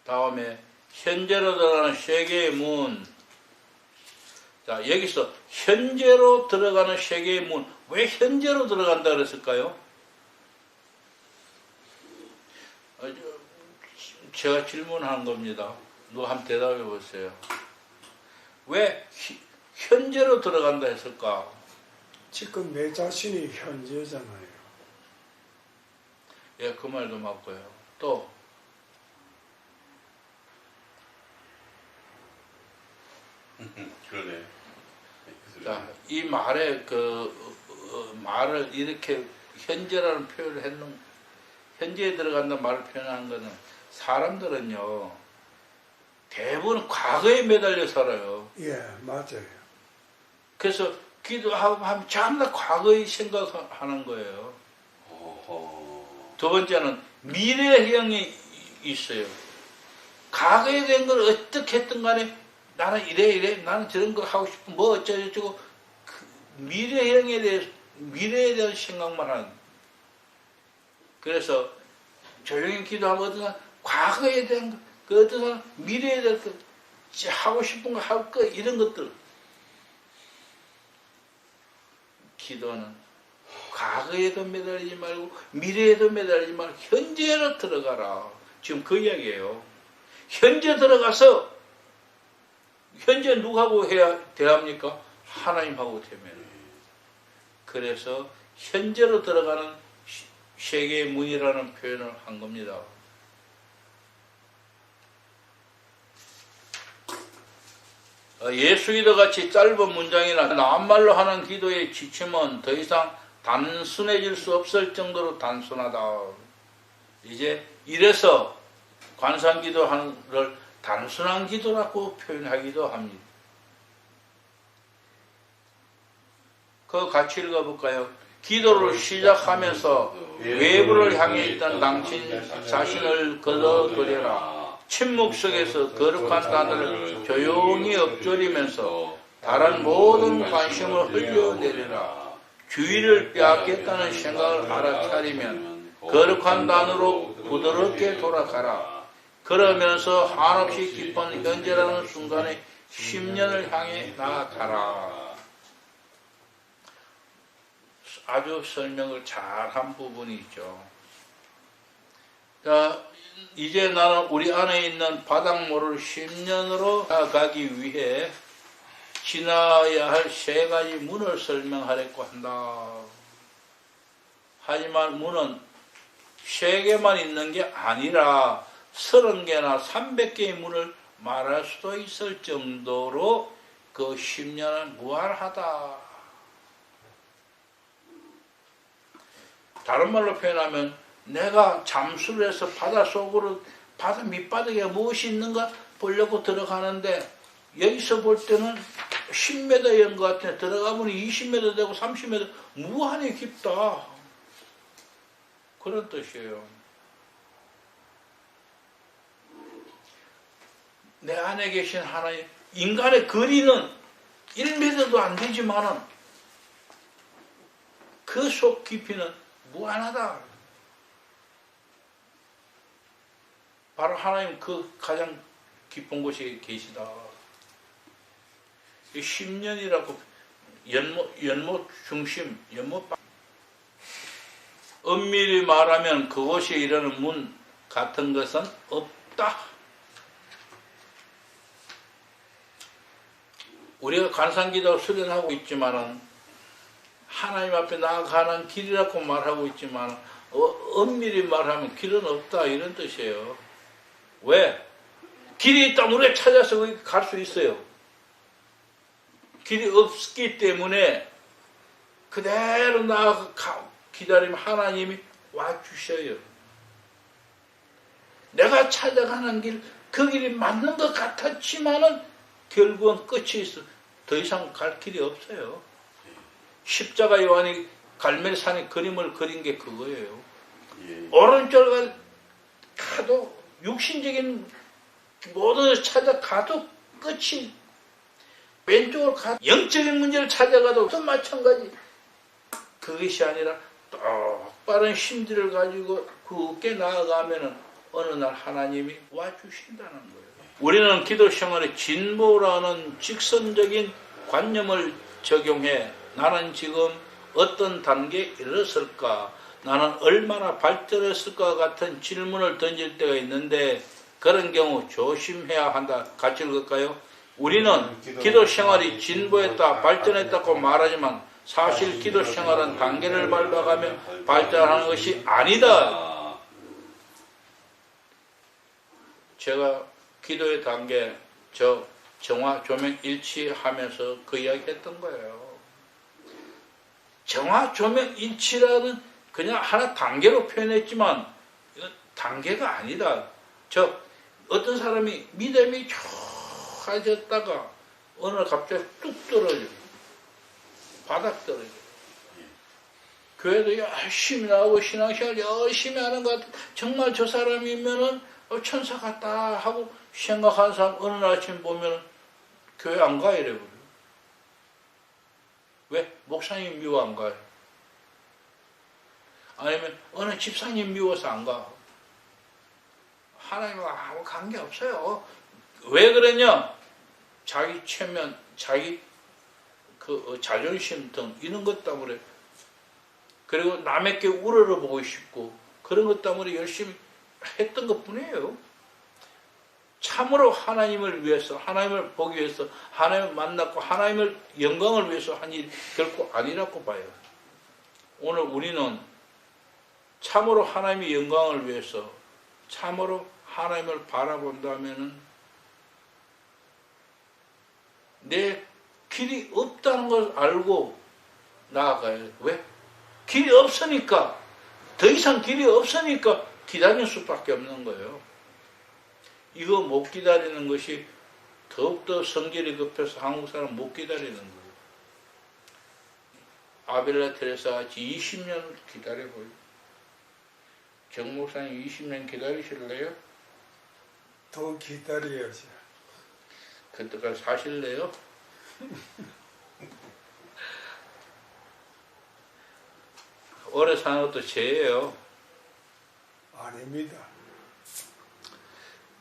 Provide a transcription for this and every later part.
다음에 현재로 들어가는 세계의 문. 자, 여기서 현재로 들어가는 세계의 문. 왜 현재로 들어간다 그랬을까요? 제가 질문한 겁니다. 누가 한번 대답해 보세요. 왜 현재로 들어간다 했을까? 지금 내 자신이 현재잖아요. 예, 그 말도 맞고요. 또 그러네. 자, 이 말에 말을 이렇게 현재라는 표현을 했는, 현재에 들어간다는 말을 표현하는 거는 사람들은요, 대부분 과거에 매달려 살아요. 예, 맞아요. 그래서 기도하고 하면 전부 과거의 생각하는 거예요. 두 번째는 미래형이 있어요. 과거에 된 걸 어떻게 했든 간에 나는 이래, 나는 저런 거 하고 싶은 뭐 어쩌고저쩌고 미래형에 대해서, 미래에 대한 생각만 하는. 그래서 조용히 기도하면 어떤 사람, 과거에 대한 거, 그 어떤 사람, 미래에 대한 거, 하고 싶은 거 할 거, 이런 것들. 기도는 과거에도 매달리지 말고, 미래에도 매달리지 말고, 현재로 들어가라. 지금 그 이야기예요. 현재 들어가서, 현재 누구하고 해야 대합니까? 하나님하고 대면. 그래서 현재로 들어가는 세계의 문이라는 표현을 한 겁니다. 예수 기도 같이 짧은 문장이나 낱말로 하는 기도의 지침은 더 이상 단순해질 수 없을 정도로 단순하다. 이제 이래서 관상 기도를 단순한 기도라고 표현하기도 합니다. 그거 같이 읽어볼까요? 기도를 시작하면서 외부를 향해 있던 당신 자신을 걷어들여라. 침묵 속에서 거룩한 단어를 조용히 엎조리면서 다른 모든 관심을 흘려내리라. 주의를 빼앗겠다는 생각을 알아차리면 거룩한 단어로 부드럽게 돌아가라. 그러면서 한없이 깊은 현재라는 순간에 10년을 향해 나아가라. 아주 설명을 잘한 부분이 있죠. 자, 이제 나는 우리 안에 있는 바닥모를 10년으로 나아가기 위해 지나야 할 3가지 문을 설명하려고 한다. 하지만 문은 3개만 있는 게 아니라 30개나 300개의 문을 말할 수도 있을 정도로 그 10년은 무한하다. 다른 말로 표현하면 내가 잠수를 해서 바다 속으로, 바다 밑바닥에 무엇이 있는가 보려고 들어가는데 여기서 볼 때는 10m인 것 같은데 들어가면 20m 되고 30m, 무한히 깊다. 그런 뜻이에요. 내 안에 계신 하나님, 인간의 거리는 1m도 안 되지만은 그 속 깊이는 무한하다. 바로 하나님 그 가장 깊은 곳에 계시다. 10년이라고 연못 중심, 엄밀히 말하면 그곳에 이르는 문 같은 것은 없다. 우리가 관상기도 수련하고 있지만은 하나님 앞에 나아가는 길이라고 말하고 있지만 엄밀히 말하면 길은 없다 이런 뜻이에요. 왜? 길이 있다면 우리가 찾아서 거기 갈 수 있어요. 길이 없기 때문에 그대로 나아가 기다리면 하나님이 와주셔요. 내가 찾아가는 길, 그 길이 맞는 것 같았지만은 결국은 끝이 있어. 더 이상 갈 길이 없어요. 십자가 요한이 갈멜산에 그림을 그린 게 그거예요. 오른쪽을 가도 육신적인 모든 것을 찾아가도 끝이, 왼쪽으로 가도 영적인 문제를 찾아가도 또 마찬가지. 그것이 아니라 똑바른 심지를 가지고 굳게 나아가면은 어느 날 하나님이 와주신다는 거예요. 우리는 기도 생활에 진보라는 직선적인 관념을 적용해 나는 지금 어떤 단계에 이르렀을까? 나는 얼마나 발전했을까 같은 질문을 던질 때가 있는데 그런 경우 조심해야 한다. 같이 읽을까요? 우리는 기도 생활이 진보했다, 발전했다고 말하지만 사실 기도 생활은 단계를 밟아가며 발전하는 것이 아니다. 제가 기도의 단계, 정화, 조명 일치하면서 그 이야기 했던 거예요. 정화, 조명 일치라는 그냥 하나 단계로 표현했지만 이건 단계가 아니다. 어떤 사람이 믿음이 좋아졌다가 어느 날 갑자기 뚝 떨어져. 바닥 떨어져. 교회도 열심히 나오고 신앙생활 열심히 하는 것 같아. 정말 저 사람이면은 천사 같다 하고 생각하는 사람 어느 날 아침 보면 교회 안 가 이래 버려. 왜? 목사님 미워 안 가요? 아니면 어느 집사님 미워서 안 가? 하나님과 아무 관계 없어요. 왜 그러냐? 자기 체면, 자기 자존심 등 이런 것 때문에, 그리고 남에게 우러러보고 싶고 그런 것 때문에 열심히 했던 것 뿐이에요. 참으로 하나님을 위해서, 하나님을 보기 위해서, 하나님을 만났고 하나님을 영광을 위해서 한 일 결코 아니라고 봐요. 오늘 우리는 참으로 하나님의 영광을 위해서 참으로 하나님을 바라본다면은 내 길이 없다는 걸 알고 나아가야 돼. 왜? 길이 없으니까, 더 이상 길이 없으니까 기다릴 수밖에 없는 거예요. 이거 못 기다리는 것이 더욱더 성질이 급해서 한국 사람 못 기다리는 거예요. 아벨라 테레사 같이 20년을 기다려보요. 정 목사님 20년 기다리실래요? 더 기다려야지. 그때까지 사실래요? 오래 사는 것도 죄예요. 아닙니다.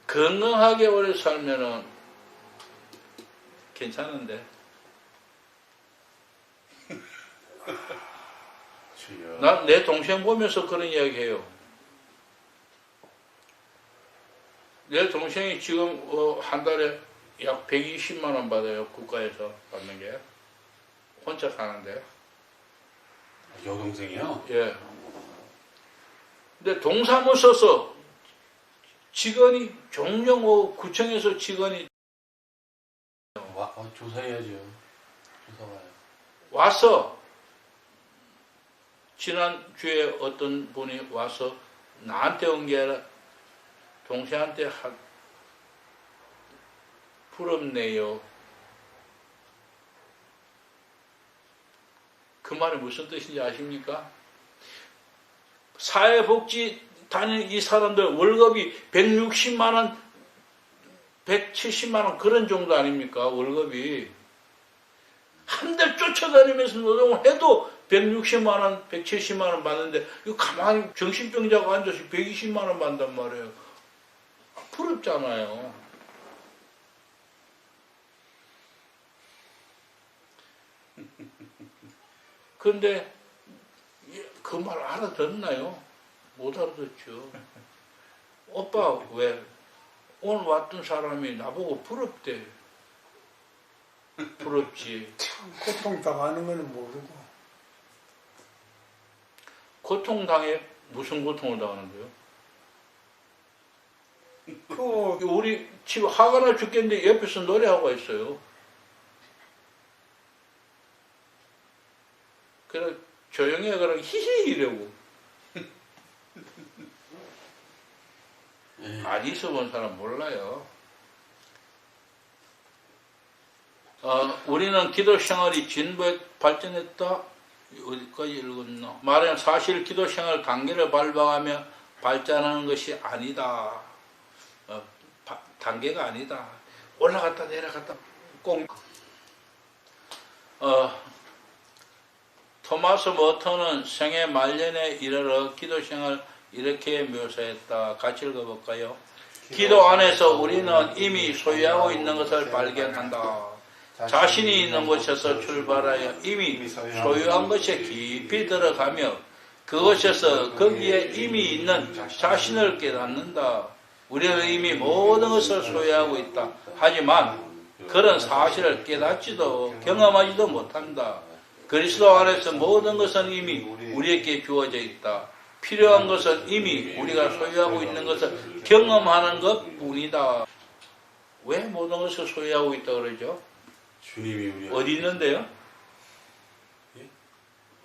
건강하게 오래 살면은 괜찮은데. 난 내 동생 보면서 그런 이야기 해요. 내 동생이 지금 한 달에 약 120만 원 받아요. 국가에서 받는 게. 혼자 사는데. 여동생이요? 예. 근데 동사무소서 직원이 종영호 구청에서 직원이 조사해야죠. 조사와요. 와서 지난주에 어떤 분이 와서 나한테 온 게 아니라 동생한테 부럽네요. 그 말이 무슨 뜻인지 아십니까? 사회복지 다니는 이 사람들 월급이 160만 원, 170만 원 그런 정도 아닙니까? 월급이. 한 달 쫓아다니면서 노동을 해도 160만 원, 170만 원 받는데 이거 가만히 정신병자가 앉아서 120만 원 받단 말이에요. 부럽잖아요. 그런데 그 말 알아듣나요? 못 알아듣죠. 오빠 왜 오늘 왔던 사람이 나보고 부럽대. 부럽지. 참 고통당하는 거는 모르고. 고통당해? 무슨 고통을 당하는데요? 그 우리 집 화가 나 죽겠는데 옆에서 노래하고 있어요. 그래 조용히 해 그러면 히히 이러고. 안 있어본 사람 몰라요. 우리는 기도 생활이 진보에 발전했다. 어디까지 읽었나? 말하면 사실 기도 생활 단계를 밟아가며 발전하는 것이 아니다. 단계가 아니다. 올라갔다 내려갔다 꼭. 토마스 머터는 생애 말년에 이르러 기도 생활 이렇게 묘사했다. 같이 읽어볼까요? 기도 안에서 우리는 이미 소유하고 있는 것을 발견한다. 자신이 있는 곳에서 출발하여 이미 소유한 것에 깊이 들어가며 그곳에서 거기에 이미 있는 자신을 깨닫는다. 우리는 이미 모든 것을 소유하고 있다. 하지만 그런 사실을 깨닫지도 경험하지도 못한다. 그리스도 안에서 모든 것은 이미 우리에게 주어져 있다. 필요한 것은 이미 우리가 소유하고 있는 것을 경험하는 것뿐이다. 왜 모든 것을 소유하고 있다 그러죠? 주님이 우리 어디 있는데요? 예?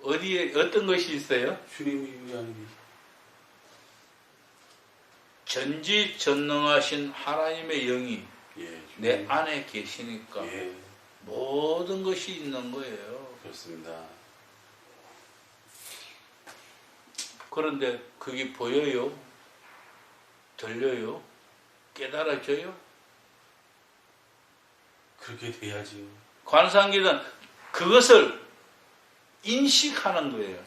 어디에 어떤 것이 있어요? 주님이 우리 안에 계시. 전지전능하신 하나님의 영이 예, 내 주님. 안에 계시니까 예, 모든 것이 있는 거예요. 그렇습니다. 그런데 그게 보여요? 들려요? 깨달아져요? 그렇게 돼야지요. 관상기는 그것을 인식하는 거예요.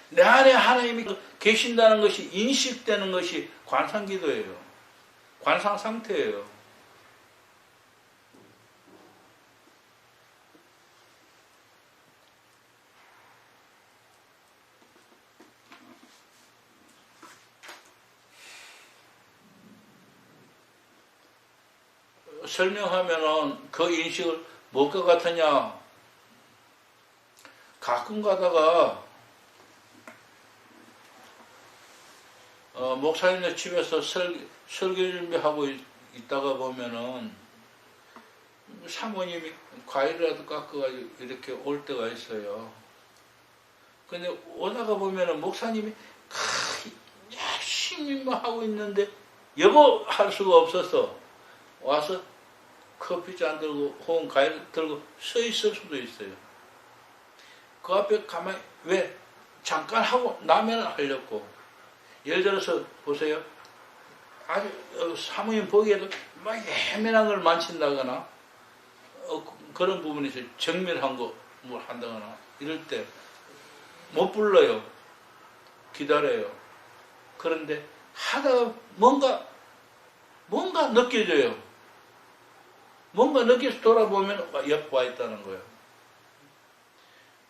내 안에 하나님이 계신다는 것이 인식되는 것이 관상기도예요. 관상 상태예요. 설명하면은 그 인식을 뭘것 같으냐? 가끔 가다가 목사님네 집에서 설교 준비하고 있다가 보면은 사모님이 과일이라도 깎아가지고 이렇게 올 때가 있어요. 근데 오다가 보면은 목사님이 열심히 하고 있는데 여보 할 수가 없어서 와서 커피잔 들고 혹은 과일 들고 서 있을 수도 있어요. 그 앞에 가만히 왜 잠깐 하고 나면 하려고. 예를 들어서 보세요. 아주 사모님 보기에도 막 예민한 걸 만진다거나 그런 부분이 있어요. 정밀한 거 뭘 한다거나 이럴 때 못 불러요. 기다려요. 그런데 하다가 뭔가 느껴져요. 뭔가 느껴서 돌아보면 옆 와 있다는 거예요.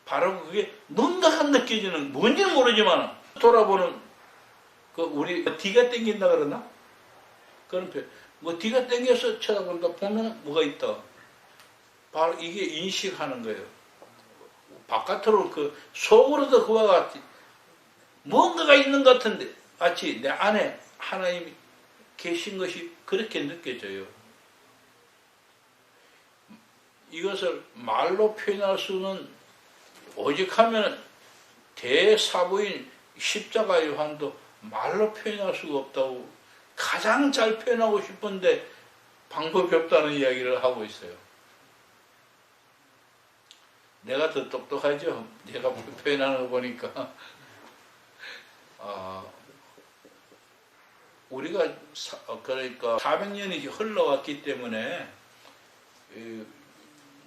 바로 그게 뭔가가 느껴지는, 뭔지는 모르지만 돌아보는 그 우리 뒤가 땡긴다 그러나? 그런 표현. 뭐 뒤가 땡겨서 쳐다본다 보면 뭐가 있다. 바로 이게 인식하는 거예요. 바깥으로 그 속으로도 그와 같이 뭔가가 있는 것 같은데 마치 내 안에 하나님이 계신 것이 그렇게 느껴져요. 이것을 말로 표현할 수는 오직 하면 대사부인 십자가 요한도 말로 표현할 수가 없다고 가장 잘 표현하고 싶은데 방법이 없다는 이야기를 하고 있어요. 내가 더 똑똑하죠? 내가 표현하는 거 보니까. 우리가 그러니까 400년이 흘러왔기 때문에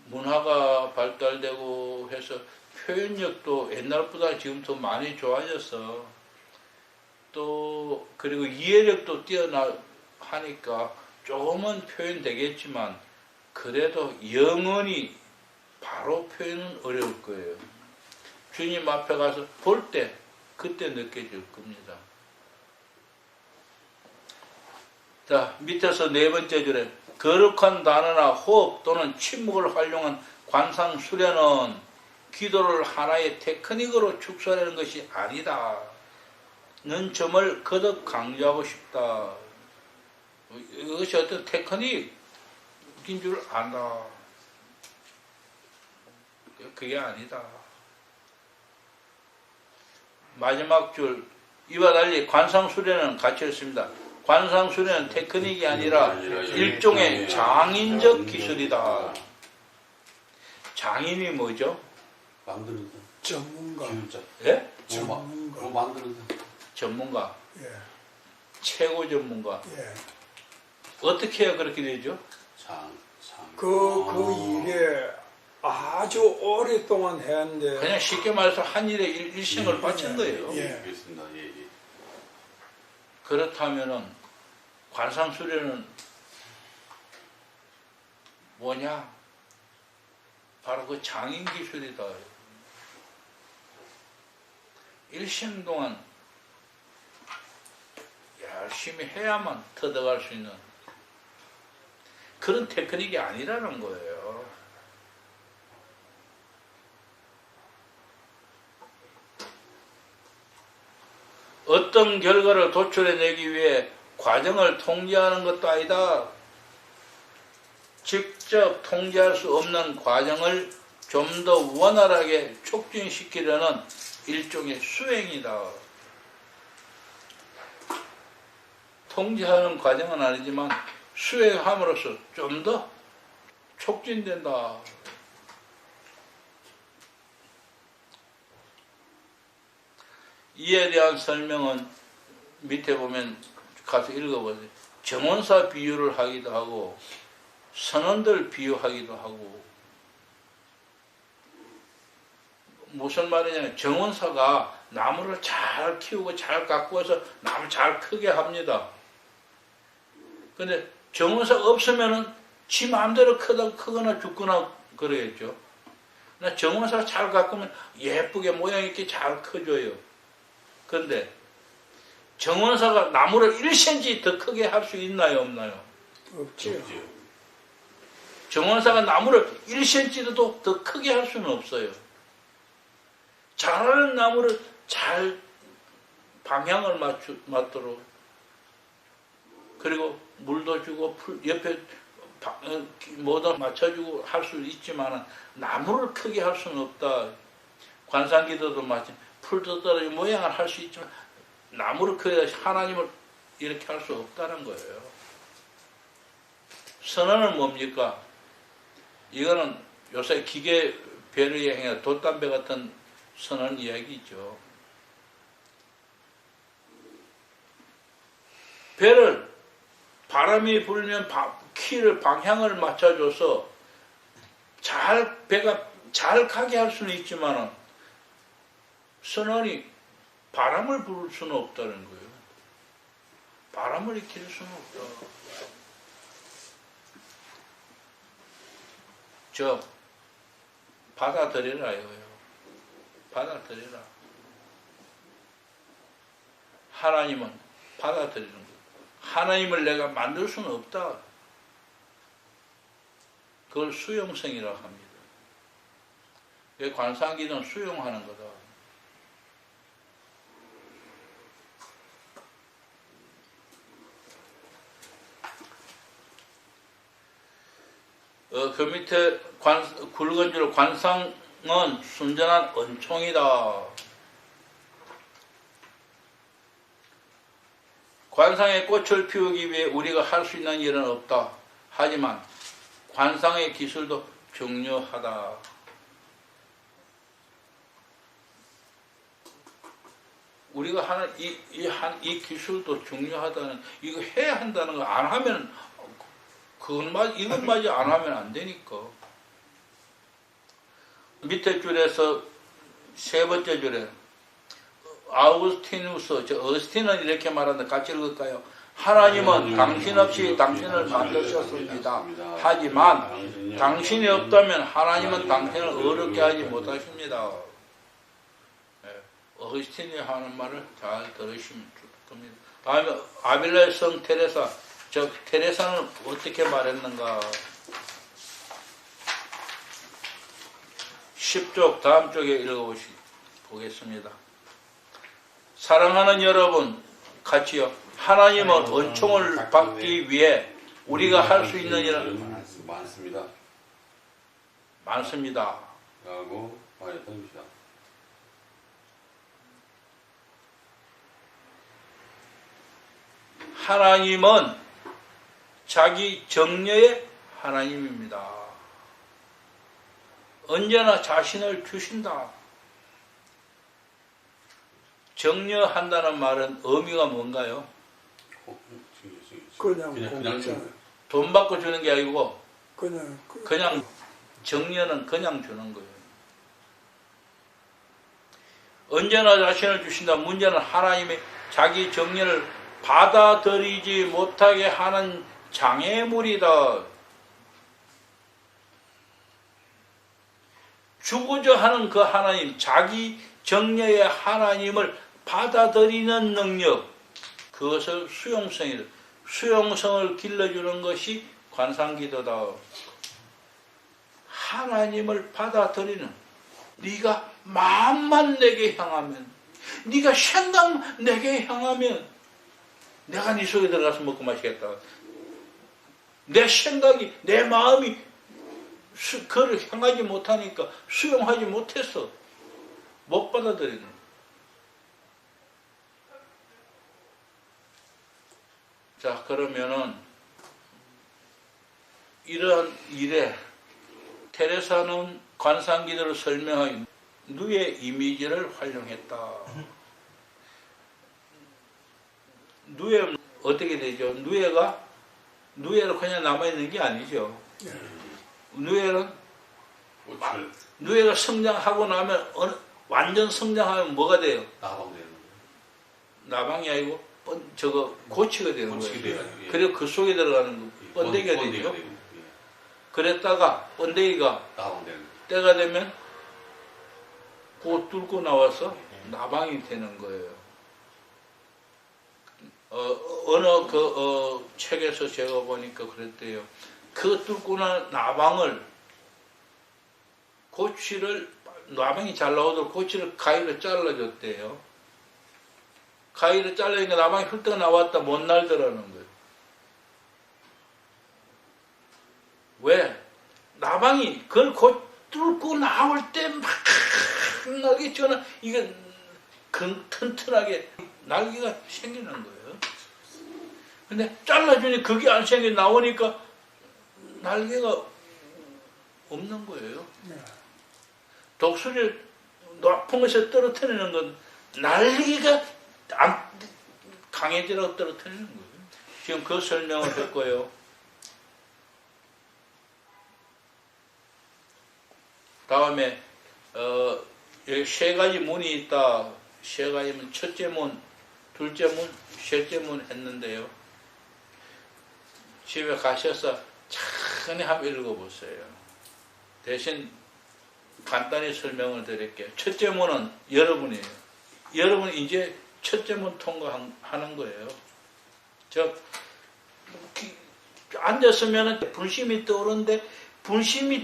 문화가 발달되고 해서 표현력도 옛날보다 지금 더 많이 좋아져서 또 그리고 이해력도 뛰어나하니까 조금은 표현되겠지만 그래도 영원히 바로 표현은 어려울 거예요. 주님 앞에 가서 볼 때 그때 느껴질 겁니다. 자, 밑에서 네 번째 줄에 거룩한 단어나 호흡 또는 침묵을 활용한 관상 수련은 기도를 하나의 테크닉으로 축소하는 것이 아니다. 는 점을 거듭 강조하고 싶다. 이것이 어떤 테크닉인 줄 안다. 그게 아니다. 마지막 줄 이와 달리 관상수련은 같이 했습니다. 관상수련은 테크닉이 아니라 일종의 장인적 기술이다. 장인이 뭐죠? 만드는 전문가. 기술자. 예? 전문가. 뭐 만드는 전문가. 예. 최고 전문가. 예. 어떻게 해야 그렇게 되죠? 장. 그 일에 아주 오랫동안 해왔는데 그냥 쉽게 말해서 한 일에 일생을 바친 거예요. 예. 알겠습니다. 예, 예. 그렇다면은 관상수련은 뭐냐? 바로 그 장인 기술이다. 일생 동안 열심히 해야만 터득할 수 있는 그런 테크닉이 아니라는 거예요. 어떤 결과를 도출해내기 위해 과정을 통제하는 것도 아니다. 직접 통제할 수 없는 과정을 좀 더 원활하게 촉진시키려는 일종의 수행이다. 통제하는 과정은 아니지만 수행함으로써 좀 더 촉진된다. 이에 대한 설명은 밑에 보면 가서 읽어보세요. 정원사 비유를 하기도 하고 선원들 비유하기도 하고 무슨 말이냐면 정원사가 나무를 잘 키우고 잘 가꾸어서 나무 잘 크게 합니다. 근데 정원사 없으면은 지 마음대로 크거나 죽거나 그러겠죠. 나 정원사 잘 가꾸면 예쁘게 모양 있게 잘 커줘요. 그런데 정원사가 나무를 1cm 더 크게 할 수 있나요, 없나요? 없지요. 없지요. 정원사가 나무를 1cm도 더 크게 할 수는 없어요. 자라는 나무를 잘 방향을 맞도록 그리고 물도 주고 옆에 뭐도 맞춰주고 할 수 있지만 나무를 크게 할 수는 없다. 관상기도도 마찬가지. 풀도 떨어지고 모양을 할 수 있지만 나무를 크게 하나님을 이렇게 할 수 없다는 거예요. 선언은 뭡니까? 이거는 요새 기계 배를 행해 돛담배 같은 선언 이야기죠. 배를 바람이 불면 키를 방향을 맞춰줘서 배가 잘 가게 할 수는 있지만 선언이 바람을 부를 수는 없다는 거예요. 바람을 익힐 수는 없다. 받아들여라 이거예요. 받아들여라. 하나님은 받아들이는 거예요. 하나님을 내가 만들 수는 없다. 그걸 수용성이라고 합니다. 관상기는 수용하는 거다. 그 밑에 굵은 줄 관상은 순전한 은총이다. 관상의 꽃을 피우기 위해 우리가 할 수 있는 일은 없다. 하지만 관상의 기술도 중요하다. 우리가 하는 이 기술도 중요하다는, 이거 해야 한다는 거 안 하면 이것마저 안 하면 안 되니까. 밑에 줄에서 세 번째 줄에 아우구스티누스, 어스틴은 이렇게 말하는데 같이 읽을까요? 하나님은 당신 없이 당신을 만드셨습니다. 하지만 당신이 없다면 하나님은 당신을 어렵게 하지 못하십니다. 어스틴이 하는 말을 잘 들으시면 좋을 겁니다. 다음에 아빌라의 성 테레사. 테레사는 어떻게 말했는가? 10쪽 다음 쪽에 읽어보겠습니다. 사랑하는 여러분, 같이요. 하나님은 은총을 받기 위해 우리가 할 수 있는 일은 많습니다. 많습니다. 라고 말했던 것이다. 하나님은 자기 정녀의 하나님입니다. 언제나 자신을 주신다. 정녀한다는 말은 의미가 뭔가요? 그냥 그냥 공짜는 돈 받고 주는 게 아니고 그냥 그냥 정년은 그냥 주는 거예요. 언제나 자신을 주신다. 문제는 하나님의 자기 정년을 받아들이지 못하게 하는 장애물이다. 주고자 하는 그 하나님, 자기 정녀의 하나님을 받아들이는 능력, 그것을 수용성이다. 수용성을 길러주는 것이 관상기도다. 하나님을 받아들이는, 네가 마음만 내게 향하면, 네가 생각만 내게 향하면 내가 네 속에 들어가서 먹고 마시겠다. 내 생각이, 내 마음이 그를 향하지 못하니까 수용하지 못했어. 못 받아들이는. 자, 그러면은 이러한 일에 테레사는 관상기도를 설명하기 누의 이미지를 활용했다. 누에 어떻게 되죠? 누에는 그냥 남아있는 게 아니죠. 누에는 누에가 성장하고 나면 완전 성장하면 뭐가 돼요? 나방 되는 거예요. 나방이 아니고 저거 고치가 되는 고치게 거예요. 돼요. 예. 그리고 그 속에 들어가는 거 번데기가 되죠. 되고, 예. 그랬다가 번데기가 나방 되는 거예요. 때가 되면 곧 뚫고 나와서 나방이 되는 거예요. 어느 책에서 제가 보니까 그랬대요. 그 뚫고 난 나방을 나방이 잘 나오도록 고치를 가위로 잘라줬대요. 가위로 잘라니까 나방이 훑어 나왔다 못 날더라는 거예요. 왜? 나방이 그걸 뚫고 나올 때 막 날개치거나 이게 튼튼하게 날개가 생기는 거예요. 근데 잘라주니 그게 안 생겨 나오니까 날개가 없는 거예요. 독수리를 높은 곳에 떨어뜨리는 건 날개가 안 강해지라고 떨어뜨리는 거예요. 지금 그 설명을 했고요. 다음에 여기 세 가지 문이 있다. 세 가지 문, 첫째 문, 둘째 문, 셋째 문 했는데요. 집에 가셔서 천천히 한번 읽어보세요. 대신 간단히 설명을 드릴게요. 첫째 문은 여러분이에요. 여러분 이제 첫째 문 통과하는 거예요. 앉았으면 분심이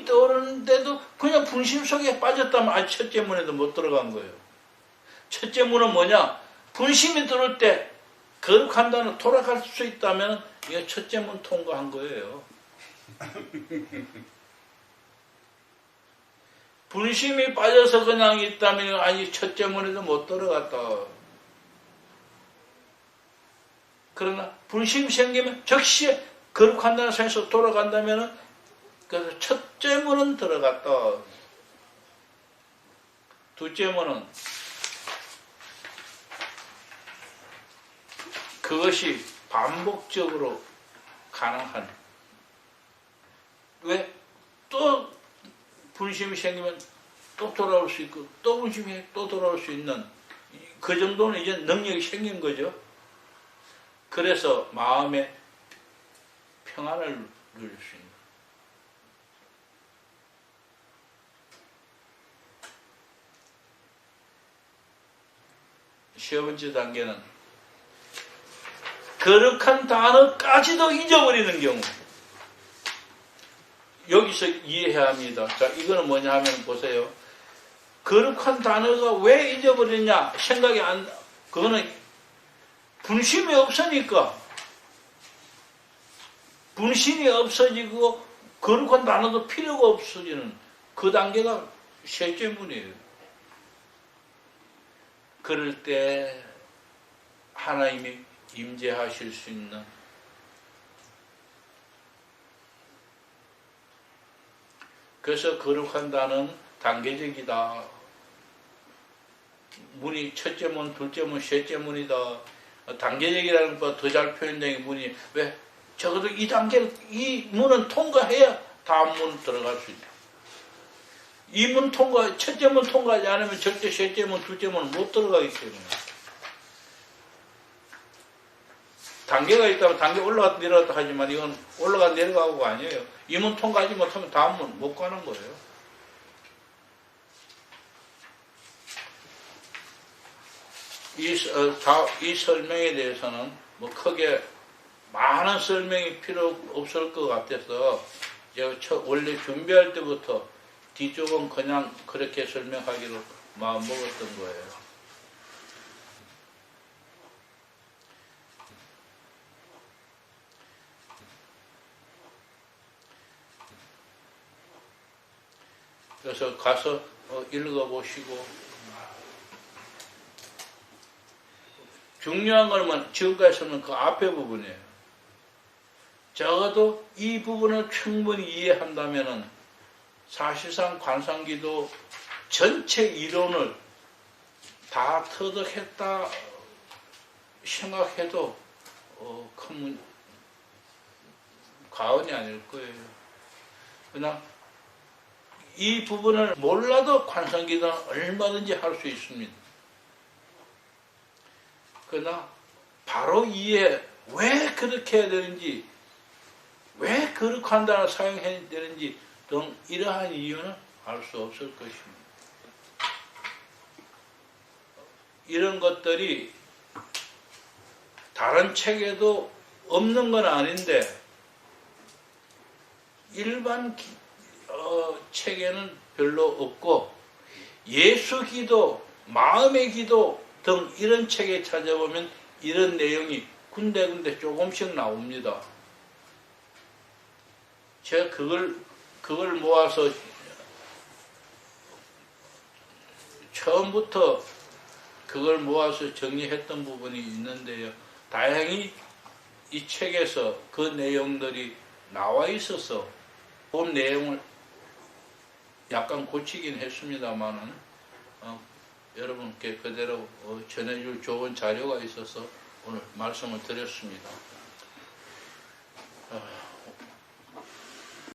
떠오르는데도 그냥 분심 속에 빠졌다면 아직 첫째 문에도 못 들어간 거예요. 첫째 문은 뭐냐? 분심이 들어올 때 거룩한다는 돌아갈 수 있다면 이게 첫째 문 통과한 거예요. 분심이 빠져서 그냥 있다면 아직 첫째 문에도 못 들어갔다. 그러나 분심이 생기면 즉시 거룩한다는 생에서 돌아간다면 그래서 첫째 문은 들어갔다. 둘째 문은 그것이 반복적으로 가능한. 왜? 또 분심이 생기면 또 돌아올 수 있고 또 분심이 또 돌아올 수 있는 그 정도는 이제 능력이 생긴 거죠. 그래서 마음에 평안을 누릴 수 있는. 세 번째 단계는 거룩한 단어까지도 잊어버리는 경우. 여기서 이해해야 합니다. 자, 이거는 뭐냐 하면 보세요. 거룩한 단어가 왜 잊어버리냐? 그거는 분심이 없으니까. 분심이 없어지고 거룩한 단어도 필요가 없어지는 그 단계가 셋째 문이에요. 그럴 때 하나님이 임재하실 수 있는 그래서 거룩한 단어는 단계적이다. 문이 첫째 문, 둘째 문, 셋째 문이다. 단계적이라는 것보다 더 잘 표현된 문이 왜? 적어도 이 단계를 이 문은 통과해야 다음 문 들어갈 수 있다. 이문 통과, 첫째 문 통과하지 않으면 절대 셋째 문, 둘째 문은 못 들어가기 때문에. 단계가 있다면 단계 올라갔다 내려갔다 하지만 이건 올라갔다 내려가고가 아니에요. 이 문 통과하지 못하면 다음 문 못 가는 거예요. 이 설명에 대해서는 뭐 크게 많은 설명이 필요 없을 것 같아서 제가 원래 준비할 때부터 뒤쪽은 그냥 그렇게 설명하기로 마음먹었던 거예요. 그래서 가서 읽어보시고 중요한 건 지금까지는 그 앞에 부분이에요. 적어도 이 부분을 충분히 이해한다면 사실상 관상기도 전체 이론을 다 터득했다 생각해도 큰 과언이 아닐 거예요. 그러나 이 부분을 몰라도 관상기도는 얼마든지 할 수 있습니다. 그러나 바로 이해, 왜 그렇게 해야 되는지, 왜 그렇게 한 단어 사용해야 되는지 등 이러한 이유는 알 수 없을 것입니다. 이런 것들이 다른 책에도 없는 건 아닌데 일반 책에는 별로 없고 예수기도, 마음의 기도 등 이런 책에 찾아보면 이런 내용이 군데군데 조금씩 나옵니다. 제가 그걸 모아서 처음부터 그걸 모아서 정리했던 부분이 있는데요. 다행히 이 책에서 그 내용들이 나와 있어서 그 내용을 약간 고치긴 했습니다만은 여러분께 그대로 전해줄 좋은 자료가 있어서 오늘 말씀을 드렸습니다.